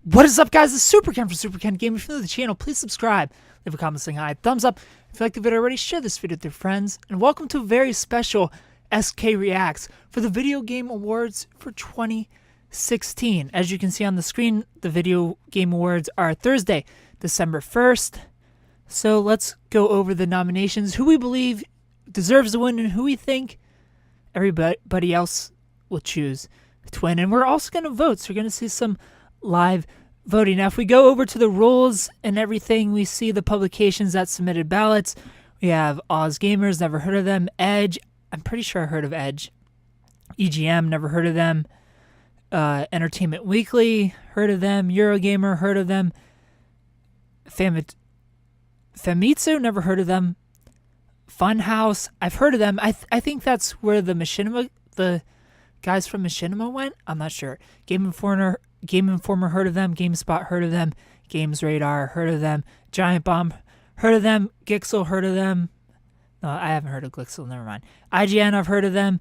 What is up, guys? It's Superken from Superken Gaming. If you're new to the channel, please subscribe, leave a comment saying hi, thumbs up. If you like the video already, share this video with your friends. And welcome to a very special SK Reacts for the Video Game Awards for 2016. As you can see on the screen, the Video Game Awards are Thursday, December 1st. So let's go over the nominations, who we believe deserves to win and who we think everybody else will choose to win. And we're also going to vote, so we're going to see some live voting. Now, if we go over to the rules and everything, we see the publications that submitted ballots. We have Oz Gamers, never heard of them. Edge, I'm pretty sure I heard of Edge. EGM, never heard of them. Entertainment Weekly, heard of them. Eurogamer, heard of them. Famitsu, never heard of them. Funhouse, I've heard of them. I think that's where the guys from Machinima went. I'm not sure. Game Informer, heard of them. GameSpot, heard of them. Games Radar, heard of them. Giant Bomb, heard of them. Gixel, heard of them. No, I haven't heard of Gixel, never mind. IGN, I've heard of them.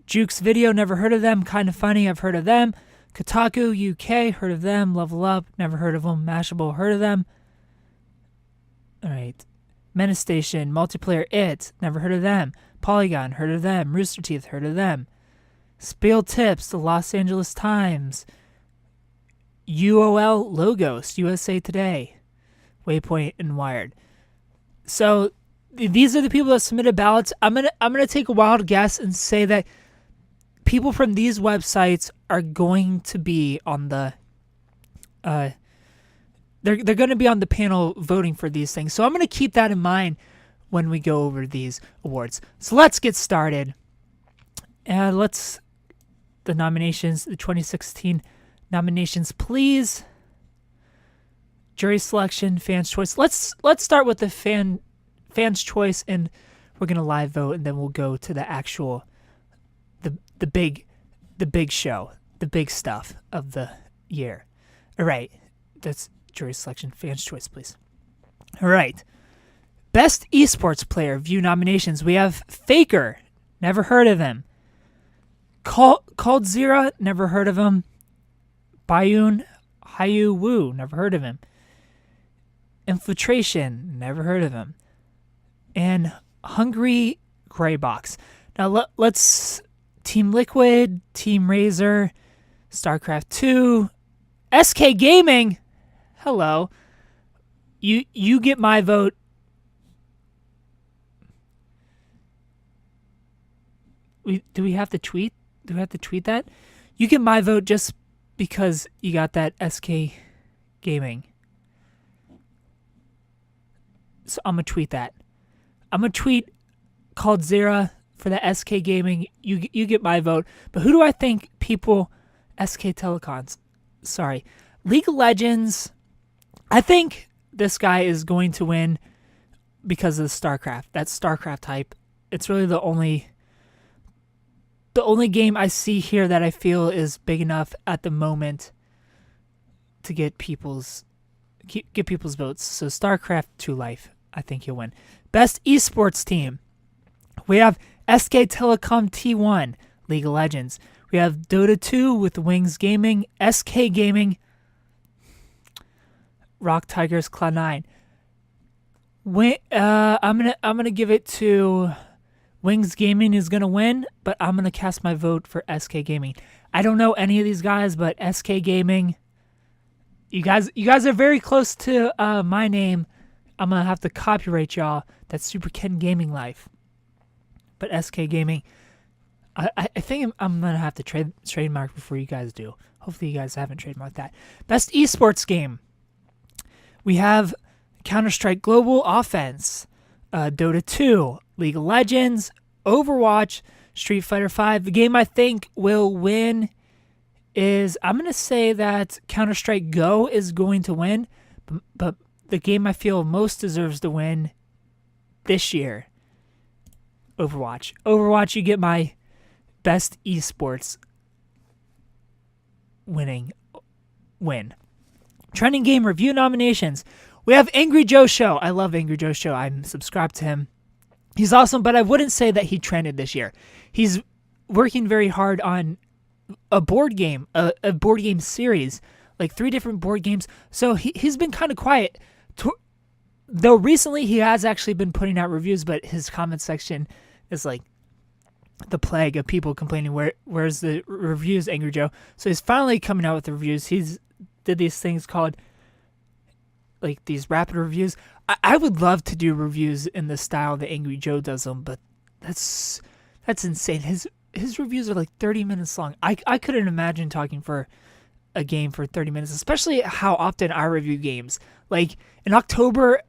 Jukes Video, never heard of them. Kinda Funny, I've heard of them. Kotaku UK, heard of them. Level Up, never heard of them. Mashable, heard of them. Alright. Menace Station, Multiplayer It, never heard of them. Polygon, heard of them. Rooster Teeth, heard of them. Spiel Tips, the Los Angeles Times. UOL Logos, USA Today, Waypoint, and Wired. So these are the people that submitted ballots. I'm gonna take a wild guess and say that people from these websites are going to be on the they're going to be on the panel voting for these things. So I'm going to keep that in mind when we go over these awards. So let's get started. The nominations, the 2016 nominations, please. Jury selection, fans choice. Let's start with the fans choice, and we're gonna live vote, and then we'll go to the actual the big show, the big stuff of the year. All right, that's jury selection, fans choice, please. All right, best esports player view nominations. We have Faker, never heard of him. Called Zera, never heard of him. Bayun Hayu Wu, never heard of him. Infiltration, never heard of him. And Hungry Greybox. Now let's Team Liquid, Team Razor, StarCraft 2, SK Gaming. Hello. You get my vote. Do we have to tweet? Do we have to tweet that? You get my vote just because you got that SK Gaming. So I'm going to tweet that. I'm going to tweet called Zera for the SK Gaming. You get my vote. But who do I think people... SK Telecons. Sorry. League of Legends. I think this guy is going to win because of the StarCraft. That StarCraft hype. It's really the only game I see here that I feel is big enough at the moment to get people's votes. So StarCraft 2 Life, I think he'll win. Best esports team. We have SK Telecom T1, League of Legends. We have Dota 2 with Wings Gaming, SK Gaming, Rock Tigers, Cloud9. I'm gonna give it to Wings Gaming is going to win, but I'm going to cast my vote for SK Gaming. I don't know any of these guys, but SK Gaming, you guys are very close to my name. I'm going to have to copyright y'all. That's Superken Gaming Life. But SK Gaming, I think I'm going to have to trademark before you guys do. Hopefully you guys haven't trademarked that. Best esports game. We have Counter-Strike Global Offense, Dota 2, League of Legends, Overwatch, Street Fighter 5. The game I think will win is, I'm going to say that Counter-Strike Go is going to win, but the game I feel most deserves to win this year, Overwatch. Overwatch, you get my best esports win. Trending game review nominations. We have AngryJoeShow. I love AngryJoeShow. I'm subscribed to him. He's awesome, but I wouldn't say that he trended this year. He's working very hard on a board game, a board game series, like 3 different board games. So he's been kind of quiet. Though recently he has actually been putting out reviews, but his comment section is like the plague of people complaining, where's the reviews, Angry Joe? So he's finally coming out with the reviews. He's did these things called like these rapid reviews. I would love to do reviews in the style that Angry Joe does them, but that's insane. His reviews are like 30 minutes long. I couldn't imagine talking for a game for 30 minutes, especially how often I review games. Like in October,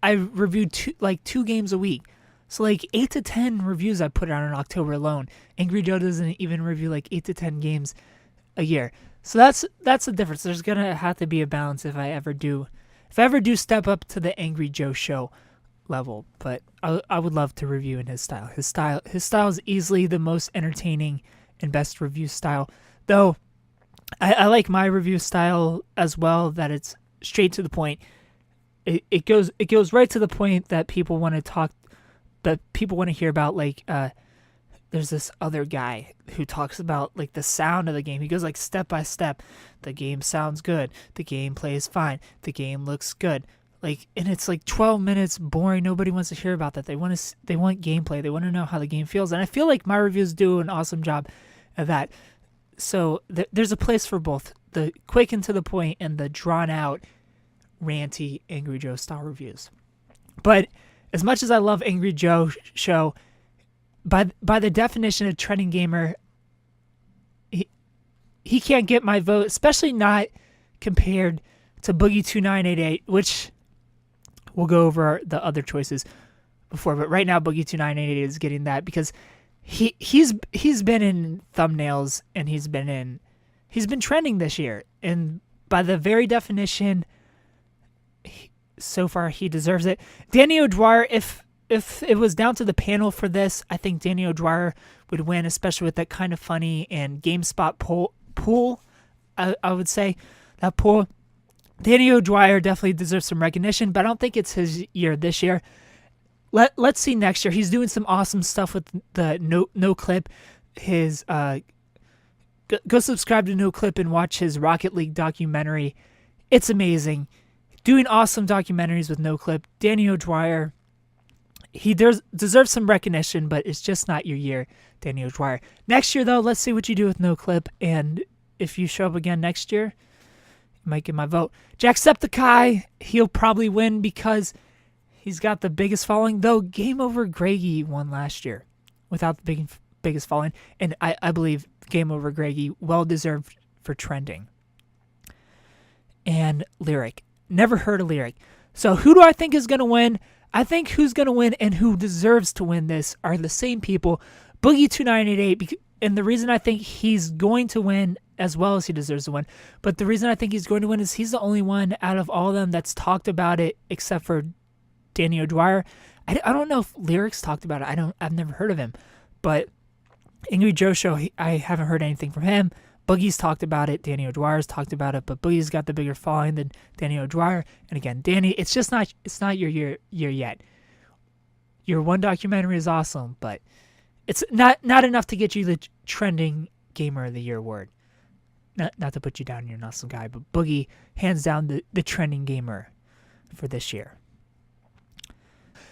I reviewed 2 games a week. So like 8 to 10 reviews I put out in October alone. Angry Joe doesn't even review like 8 to 10 games a year. So that's the difference. There's gonna have to be a balance if I ever do step up to the Angry Joe Show level. But I would love to review in his style. His style is easily the most entertaining and best review style. Though I like my review style as well, that it's straight to the point. It goes right to the point that people want to talk, that people want to hear about. Like there's this other guy who talks about like the sound of the game. He goes like step by step. The game sounds good. The game plays fine. The game looks good. Like, and it's like 12 minutes boring. Nobody wants to hear about that. They want gameplay. They want to know how the game feels. And I feel like my reviews do an awesome job of that. So there's a place for both the quick and to the point and the drawn out, ranty Angry Joe style reviews. But as much as I love Angry Joe Show, by the definition of trending gamer, he can't get my vote, especially not compared to Boogie2988, which we'll go over the other choices before. But right now, Boogie2988 is getting that because he's been in thumbnails and he's been trending this year, and by the very definition, so far he deserves it. Danny O'Dwyer, if it was down to the panel for this, I think Danny O'Dwyer would win, especially with that kind of funny and GameSpot pool. I would say that pool. Danny O'Dwyer definitely deserves some recognition, but I don't think it's his year this year. Let's see next year. He's doing some awesome stuff with the no clip. His go subscribe to No Clip and watch his Rocket League documentary. It's amazing. Doing awesome documentaries with No Clip. Danny O'Dwyer, he deserves some recognition, but it's just not your year, Danny O'Dwyer. Next year, though, let's see what you do with No Clip, and if you show up again next year, you might get my vote. Jacksepticeye, he'll probably win because he's got the biggest following, though Game Over Greggy won last year without the biggest following, and I believe Game Over Greggy well-deserved for trending. And Lyric. Never heard of Lyric. So who do I think is going to win? I think who's going to win and who deserves to win this are the same people. Boogie2988, and the reason I think he's going to win as well as he deserves to win, but the reason I think he's going to win is he's the only one out of all of them that's talked about it except for Danny O'Dwyer. I don't know if Lyrics talked about it. I've never heard of him, but Angry Joe Show, I haven't heard anything from him. Boogie's talked about it. Danny O'Dwyer's talked about it, but Boogie's got the bigger following than Danny O'Dwyer. And again, Danny, it's not your year yet. Your one documentary is awesome, but it's not enough to get you the trending gamer of the year award. Not to put you down, you're an awesome guy, but Boogie, hands down, the trending gamer for this year.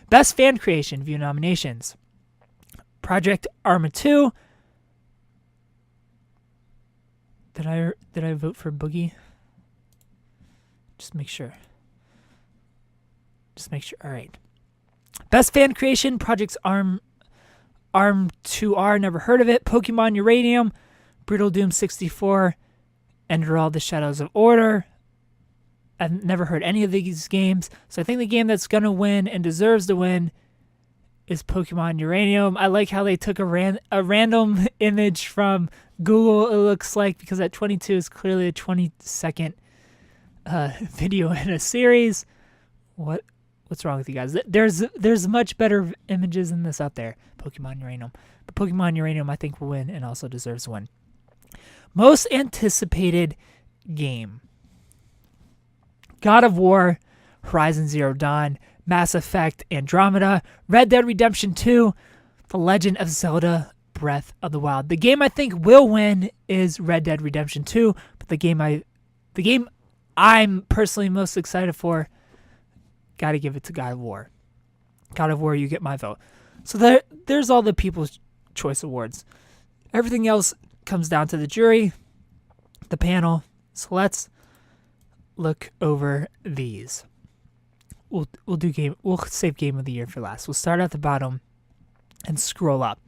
Best fan creation view nominations. Project Arma 2. Did I vote for Boogie? Just make sure. All right. Best fan creation, Project Arm 2R, never heard of it. Pokemon Uranium, Brutal Doom 64, Enter All the Shadows of Order. I've never heard any of these games, so I think the game that's going to win and deserves to win is Pokemon Uranium. I like how they took a random image from Google, it looks like, because that 22 is clearly a 20-second video in a series. What's wrong with you guys? There's much better images than this out there. Pokemon Uranium. But Pokemon Uranium, I think, will win and also deserves to win. Most anticipated game. God of War, Horizon Zero Dawn, Mass Effect Andromeda, Red Dead Redemption 2, The Legend of Zelda Breath of the Wild. The game I think will win is Red Dead Redemption 2, but the game The game I'm personally most excited for, got to give it to God of War. God of War, you get my vote. So there's all the People's Choice Awards. Everything else comes down to the jury, the panel. So let's look over these. We'll save Game of the Year for last. We'll start at the bottom and scroll up.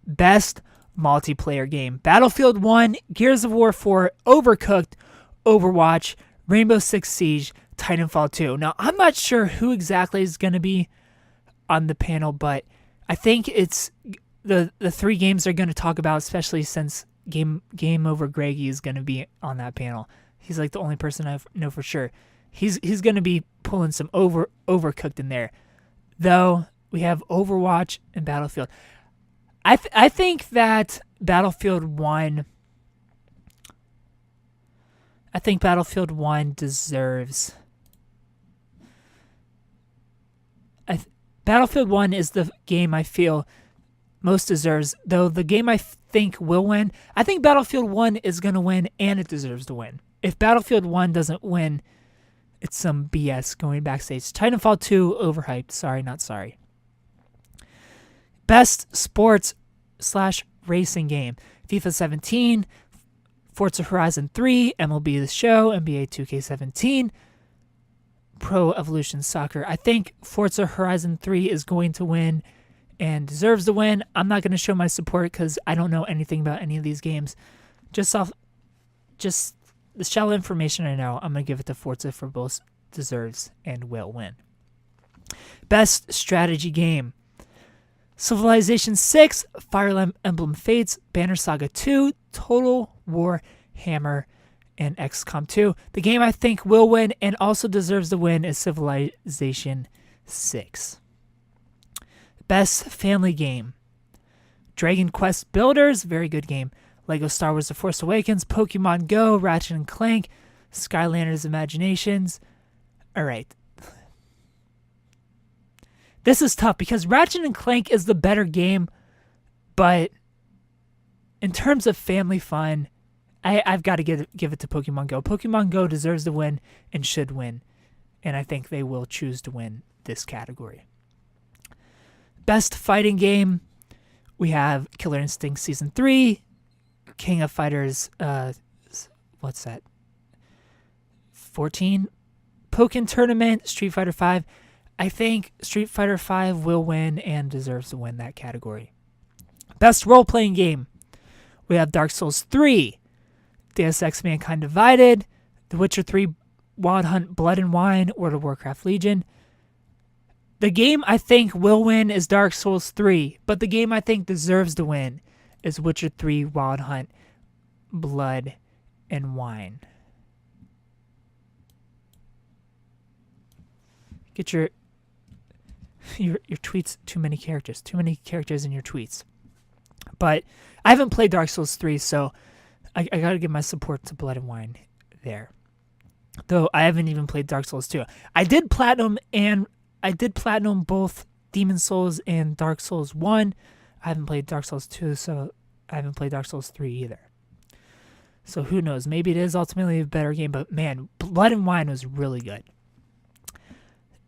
Best multiplayer game: Battlefield 1, Gears of War 4, Overcooked, Overwatch, Rainbow Six Siege, Titanfall 2. Now, I'm not sure who exactly is going to be on the panel, but I think it's the three games they're going to talk about, especially since Game Over Greggy is going to be on that panel. He's like the only person I know for sure. He's going to be pulling some Overcooked in there. Though we have Overwatch and Battlefield. I think that Battlefield 1 deserves. Battlefield 1 is the game I feel most deserves, though the game I think will win. I think Battlefield 1 is going to win, and it deserves to win. If Battlefield 1 doesn't win, it's some BS going backstage. Titanfall 2, overhyped. Sorry, not sorry. Best sports / racing game: FIFA 17, Forza Horizon 3, MLB The Show, NBA 2K17, Pro Evolution Soccer. I think Forza Horizon 3 is going to win and deserves to win. I'm not going to show my support because I don't know anything about any of these games. Just the shallow information I know, I'm going to give it to Forza for both deserves and will win. Best strategy game: Civilization 6, Fire Emblem Fates, Banner Saga 2, Total War Hammer, and XCOM 2. The game I think will win and also deserves to win is Civilization 6. Best family game: Dragon Quest Builders, very good game. Lego Star Wars The Force Awakens, Pokemon Go, Ratchet and Clank, Skylanders Imaginations. All right. This is tough because Ratchet and Clank is the better game, but in terms of family fun, I've got to give it to Pokemon Go. Pokemon Go deserves to win and should win, and I think they will choose to win this category. Best fighting game: we have Killer Instinct Season 3, King of Fighters, what's that? 14, Pokken Tournament, Street Fighter 5. I think Street Fighter 5 will win and deserves to win that category. Best role-playing game: we have Dark Souls 3, Deus Ex Mankind Divided, The Witcher 3, Wild Hunt Blood and Wine, World of Warcraft Legion. The game I think will win is Dark Souls 3, but the game I think deserves to win is Witcher 3, Wild Hunt Blood and Wine. Get your tweets, too many characters in your tweets. But I haven't played Dark Souls 3, so I gotta give my support to Blood and Wine there. Though I haven't even played Dark Souls 2. I did platinum both Demon Souls and Dark Souls 1. I haven't played Dark Souls 2, so I haven't played Dark Souls 3 either. So who knows? Maybe it is ultimately a better game, but man, Blood and Wine was really good.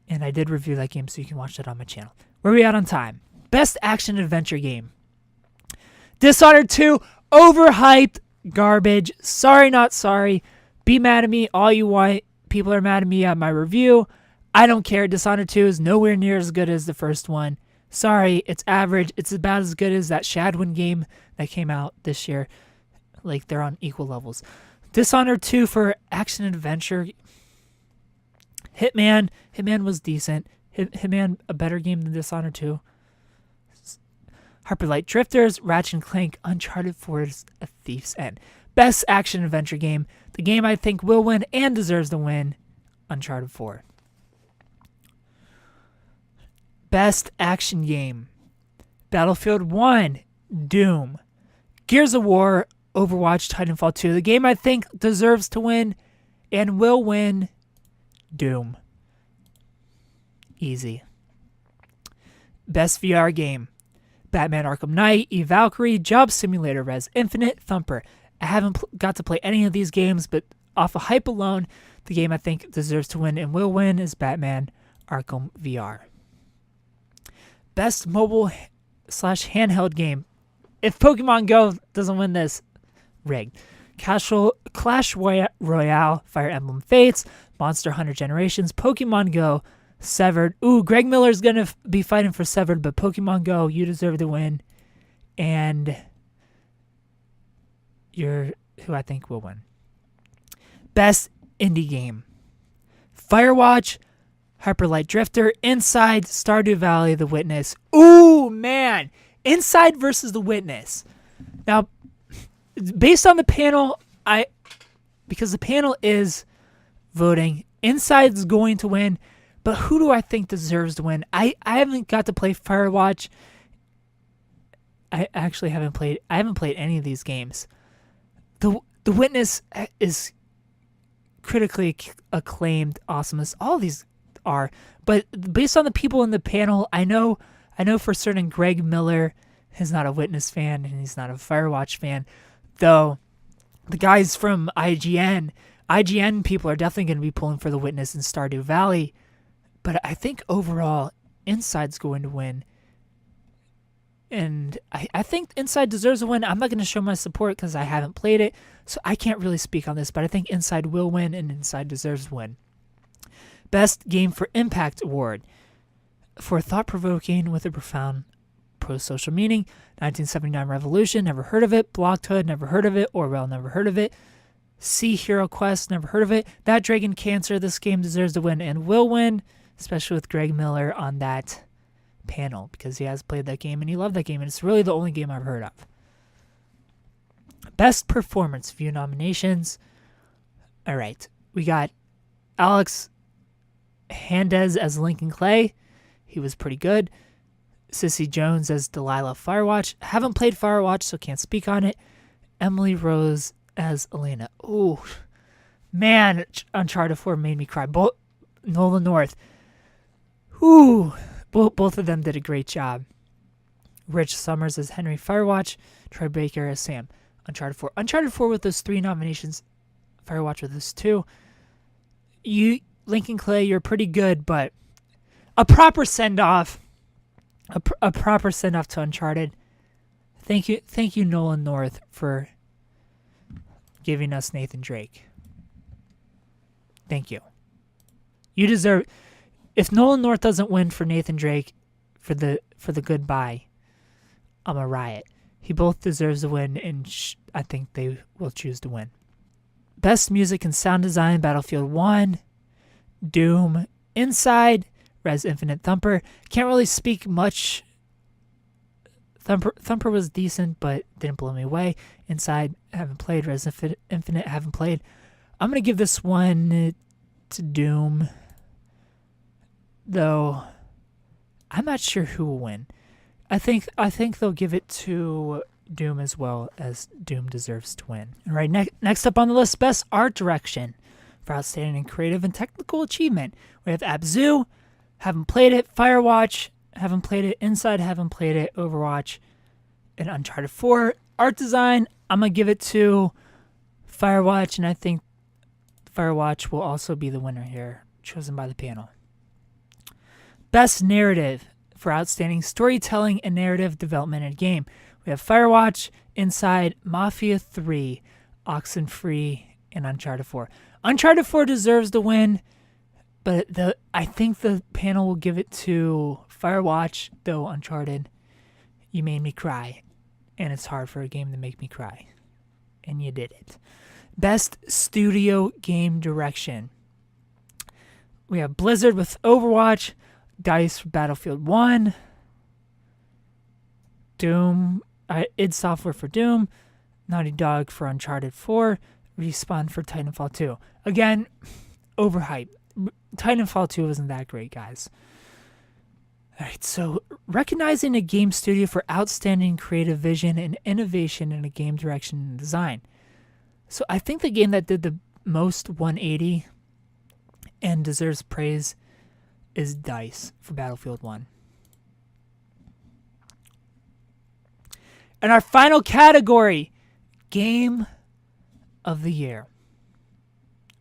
And I did review that game, so you can watch that on my channel. Where are we at on time? Best action adventure game: Dishonored 2, overhyped, garbage. Sorry, not sorry. Be mad at me all you want. People are mad at me at my review. I don't care. Dishonored 2 is nowhere near as good as the first one. Sorry, it's average. It's about as good as that Shadwin game that came out this year. Like, they're on equal levels. Dishonored 2 for action adventure. Hitman was decent. Hitman, a better game than Dishonored 2. Harper Light Drifters, Ratchet and Clank, Uncharted 4's A Thief's End. Best action adventure game: the game I think will win and deserves to win, Uncharted 4. Best action game: Battlefield 1, Doom, Gears of War, Overwatch, Titanfall 2. The game I think deserves to win and will win, Doom. Easy. Best VR game: Batman Arkham Knight, Valkyrie, Job Simulator, Res Infinite, Thumper. I haven't got to play any of these games, but off of hype alone, the game I think deserves to win and will win is Batman Arkham VR. Best mobile/handheld game. If Pokemon Go doesn't win this, rigged. Clash Royale, Fire Emblem Fates, Monster Hunter Generations, Pokemon Go, Severed. Ooh, Greg Miller's going to be fighting for Severed, but Pokemon Go, you deserve to win. And you're who I think will win. Best indie game. Firewatch, Hyper Light Drifter, Inside, Stardew Valley, The Witness. Ooh, man. Inside versus The Witness. Now, based on the panel, because the panel is voting, Inside's going to win, but who do I think deserves to win? I haven't got to play Firewatch. I actually haven't played any of these games. The Witness is critically acclaimed awesomeness. All of these are, but based on the people in the panel, I know for certain Greg Miller is not a Witness fan and he's not a Firewatch fan, though the guys from IGN people are definitely going to be pulling for The Witness and Stardew Valley, but I think overall Inside's going to win. And I think Inside deserves a win. I'm not going to show my support because I haven't played it, so I can't really speak on this, but I think Inside will win and Inside deserves to win. Best Game for Impact Award. For thought-provoking with a profound pro-social meaning, 1979 Revolution, never heard of it. Blockhood, never heard of it. Orwell, never heard of it. Sea Hero Quest, never heard of it. That Dragon Cancer, this game deserves to win and will win, especially with Greg Miller on that panel because he has played that game and he loved that game and it's really the only game I've heard of. Best Performance, few nominations. All right, we got Alex Handez as Lincoln Clay. He was pretty good. Sissy Jones as Delilah Firewatch. Haven't played Firewatch, so can't speak on it. Emily Rose as Elena. Ooh, man, Uncharted 4 made me cry. Nolan North. Ooh, both of them did a great job. Rich Summers as Henry Firewatch. Troy Baker as Sam. Uncharted 4. Uncharted 4 with those 3 nominations. Firewatch with those 2. Lincoln Clay, you're pretty good, but a proper send-off. A proper send-off to Uncharted. Thank you, Nolan North, for giving us Nathan Drake. Thank you. You deserve. If Nolan North doesn't win for Nathan Drake for the goodbye, I'm a riot. He both deserves to win, and I think they will choose to win. Best Music and Sound Design: Battlefield 1, Doom, Inside, Res Infinite, Thumper. Can't really speak much. Thumper was decent, but didn't blow me away. Inside, haven't played. Res Infinite, haven't played. I'm going to give this one to Doom, though I'm not sure who will win. I think they'll give it to Doom as well, as Doom deserves to win. All right, next up on the list, Best Art Direction for outstanding creative and technical achievement. We have Abzu, haven't played it. Firewatch, haven't played it. Inside, haven't played it. Overwatch, and Uncharted 4. Art design, I'm going to give it to Firewatch, and I think Firewatch will also be the winner here, chosen by the panel. Best Narrative for outstanding storytelling and narrative development in a game. We have Firewatch, Inside, Mafia 3, Oxenfree, and Uncharted 4. Uncharted 4 deserves to win, but I think the panel will give it to Firewatch, though Uncharted, you made me cry, and it's hard for a game to make me cry, and you did it. Best Studio Game Direction. We have Blizzard with Overwatch, DICE for Battlefield 1, Doom, id Software for Doom, Naughty Dog for Uncharted 4, Respawn for Titanfall 2. Again, overhyped. Titanfall 2 wasn't that great, guys. Alright, so recognizing a game studio for outstanding creative vision and innovation in a game direction and design. So I think the game that did the most 180 and deserves praise is DICE for Battlefield 1. And our final category, Game of the Year.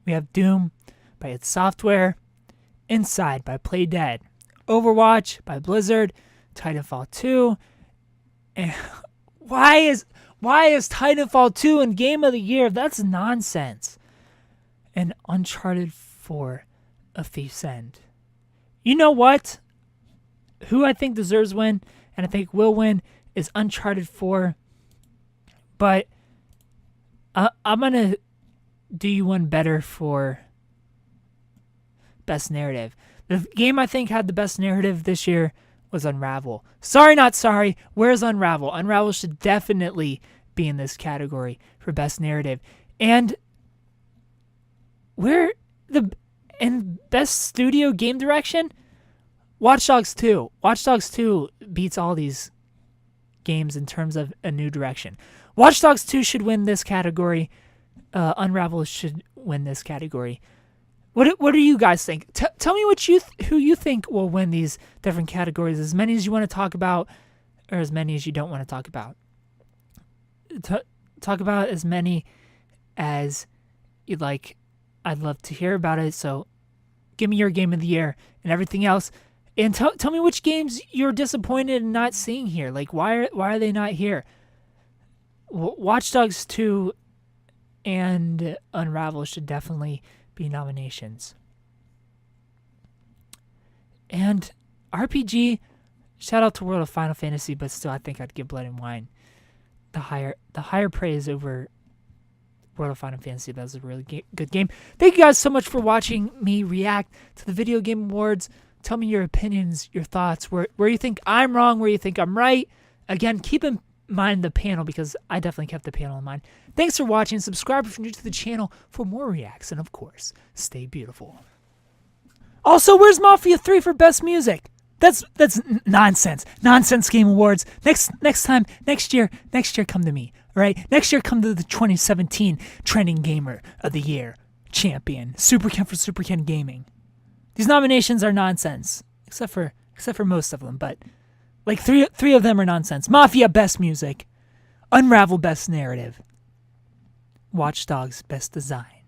We have Doom by id Software, Inside by Playdead, Overwatch by Blizzard, Titanfall 2. And why is Titanfall 2 in Game of the Year? That's nonsense. And Uncharted 4, A Thief's End. You know what? Who I think deserves win, and I think will win, is Uncharted 4. But I'm going to do you one better for Best Narrative. The game I think had the best narrative this year was Unravel. Sorry, not sorry. Where's Unravel? Unravel should definitely be in this category for Best Narrative. And Best Studio Game Direction? Watch Dogs 2. Watch Dogs 2 beats all these games in terms of a new direction. Watch Dogs 2 should win this category. Unravel should win this category. What do you guys think? Tell me who you think will win these different categories. As many as you want to talk about, or as many as you don't want to talk about. Talk about as many as you'd like. I'd love to hear about it. So give me your game of the year and everything else. And tell me which games you're disappointed in not seeing here. Like, why are they not here? Watch Dogs 2 and Unravel should definitely be nominations. And RPG, shout out to World of Final Fantasy, but still I think I'd give Blood and Wine the higher praise over World of Final Fantasy. That was a really good game. Thank you guys so much for watching me react to the Video Game Awards. Tell me your opinions, your thoughts, where you think I'm wrong, where you think I'm right. Again, keep in mind the panel, because I definitely kept the panel in mind. Thanks for watching. Subscribe if you're new to the channel for more reacts. And, of course, stay beautiful. Also, where's Mafia 3 for Best Music? That's nonsense. Nonsense Game Awards. Next year, come to me. All right? Next year, come to the 2017 Trending Gamer of the Year champion, Superken for Superken Gaming. These nominations are nonsense, except for most of them, but like three of them are nonsense. Mafia Best Music, Unravel Best Narrative, Watch Dogs Best Design.